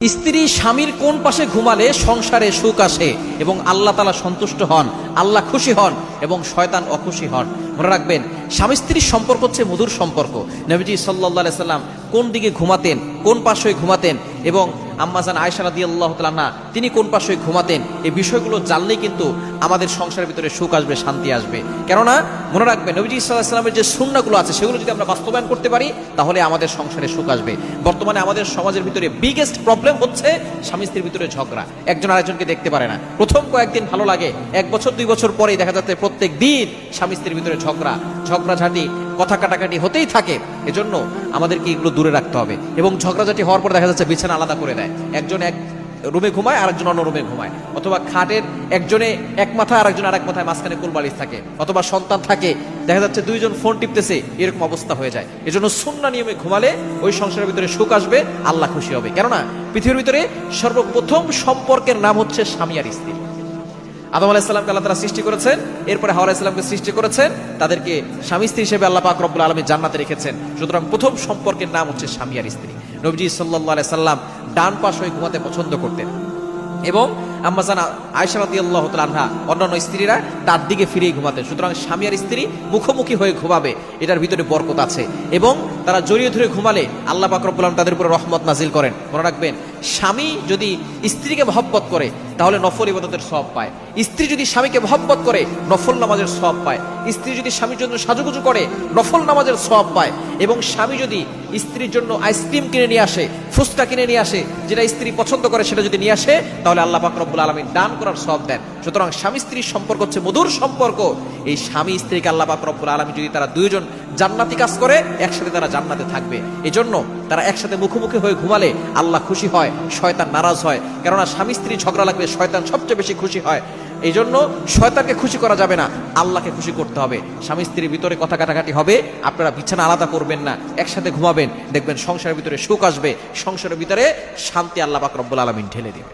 স্ত্রী স্বামীর কোন পাশে ঘুমালে সংসারে সুখ আসে এবং আল্লাহ তাআলা সন্তুষ্ট হন, আল্লাহ খুশি হন এবং শয়তান অখুশি হন। মনে রাখবেন, স্বামী স্ত্রীর সম্পর্ক হচ্ছে মধুর সম্পর্ক। নবীজি সাল্লাল্লাহু আলাইহি সাল্লাম কোন দিকে ঘুমাতেন, কোন পাশে ঘুমাতেন এবং আম্মাজান আয়েশা রাদিয়াল্লাহু তাআলা আনহা তিনি কোন পাশে ঘুমাতেন, এই বিষয়গুলো জানলেই কিন্তু আমাদের সংসারের ভিতরে সুখ আসবে, শান্তি আসবে। কেননা মনে রাখবেন, নবীজি সাল্লাল্লাহু আলাইহি সাল্লামের যে সুন্নাহগুলো আছে সেগুলো যদি আমরা বাস্তবায়ন করতে পারি তাহলে আমাদের সংসারে সুখ আসবে। বর্তমানে আমাদের সমাজের ভিতরে বিগেস্ট প্রবলেম হচ্ছে স্বামী স্ত্রীর ভিতরে ঝগড়া, একজন আরেকজনকে দেখতে পারে না। প্রথম কয়েকদিন ভালো লাগে, 1 বছর 2 বছর পরেই দেখা যাচ্ছে প্রত্যেক দিন স্বামী স্ত্রীর ভিতরে ঝগড়াঝাটি, কথা কাটাকাটি হতেই থাকে। এজন্য আমাদেরকে এগুলো দূরে রাখতে হবে এবং ঝগড়াঝাটি হওয়ার পর দেখা যাচ্ছে বিছানা আলাদা করে দেয়, একজন এক রুমে ঘুমায় আরেকজন অন্য রুমে ঘুমায়, অথবা খাটের একজনে এক মাথায় আরেকজন আরেক মাথায়, মাঝখানে কোলবালিশ থাকে, অথবা সন্তান থাকে, দেখা যাচ্ছে 2 জন ফোন টিপতেছে, এরকম অবস্থা হয়ে যায়। এজন্য সুন্নাহ নিয়মে ঘুমালে ওই সংসারের ভিতরে সুখ আসবে, আল্লাহ খুশি হবে। কেননা পৃথিবীর ভিতরে সর্বপ্রথম সম্পর্কের নাম হচ্ছে স্বামী আর স্ত্রী। আদম আলাইহিস সালামকে আল্লাহ তাআলা সৃষ্টি করেছেন, এরপরে হাওয়া আলাইহিস সালামকে সৃষ্টি করেছেন, তাদেরকে স্বামী স্ত্রী হিসেবে আল্লাহ পাক রব্বুল আলামিন জান্নাতে রেখেছেন। সুতরাং প্রথম সম্পর্কের নাম হচ্ছে স্বামী আর স্ত্রী। নবীজি সাল্লাল্লাহু আলাইহি সাল্লাম ডান পাশ হয়ে ঘুমাতে পছন্দ করতেন এবং আম্মাজান আয়েশা রাদিয়াল্লাহু তাআলা আনহা অন্যান্য স্ত্রীরা তার দিকে ফিরেই ঘুমাতেন। সুতরাং স্বামী আর স্ত্রী মুখোমুখি হয়ে ঘুমাবে, এটার ভিতরে বরকত আছে এবং তারা জড়িয়ে ধরে ঘুমালে আল্লাহ পাক রব্বুল আলামিন তাদের উপরে রহমত নাজিল করেন। মনে রাখবেন, স্বামী যদি স্ত্রীকে মহব্বত করে তাহলে নফল ইবাদতের সওয়াব পায়, স্ত্রী যদি স্বামীকে মহব্বত করে নফল নামাজের সওয়াব পায়, স্ত্রী যদি স্বামীর জন্য সাজুগুজু করে নফল নামাজের সওয়াব পায়, এবং স্বামী যদি স্ত্রীর জন্য আইসক্রিম কিনে নিয়ে আসে, ফুচকা কিনে নিয়ে আসে, যেটা স্ত্রী পছন্দ করে সেটা যদি নিয়ে আসে তাহলে আল্লাহ পাক রব্বুল আলামিন দান করার সওয়াব দেন। সুতরাং স্বামী স্ত্রীর সম্পর্ক হচ্ছে মধুর সম্পর্ক। এই স্বামী স্ত্রীকে আল্লাহ পাক রব্বুল আলামিন যদি তারা 2 জন জান্নাতি কাজ করে, একসাথে তারা জান্নাতে থাকবে। এজন্য তারা একসাথে মুখোমুখি হয়ে ঘুমালে আল্লাহ খুশি হয়, শয়তান নারাজ হয়। কেননা স্বামী স্ত্রী ঝগড়া লাগবে, শয়তান সবচেয়ে বেশি খুশি হয়। এই জন্য শয়তানকে খুশি করা যাবে না, আল্লাহকে খুশি করতে হবে। স্বামী স্ত্রীর ভিতরে কথা কাটাকাটি হবে, আপনারা বিছানা আলাদা করবেন না, একসাথে ঘুমাবেন, দেখবেন সংসারের ভিতরে সুখ আসবে, সংসারের ভিতরে শান্তি আল্লাহ পাক রব্বুল আলামিন ঢেলে দিবে।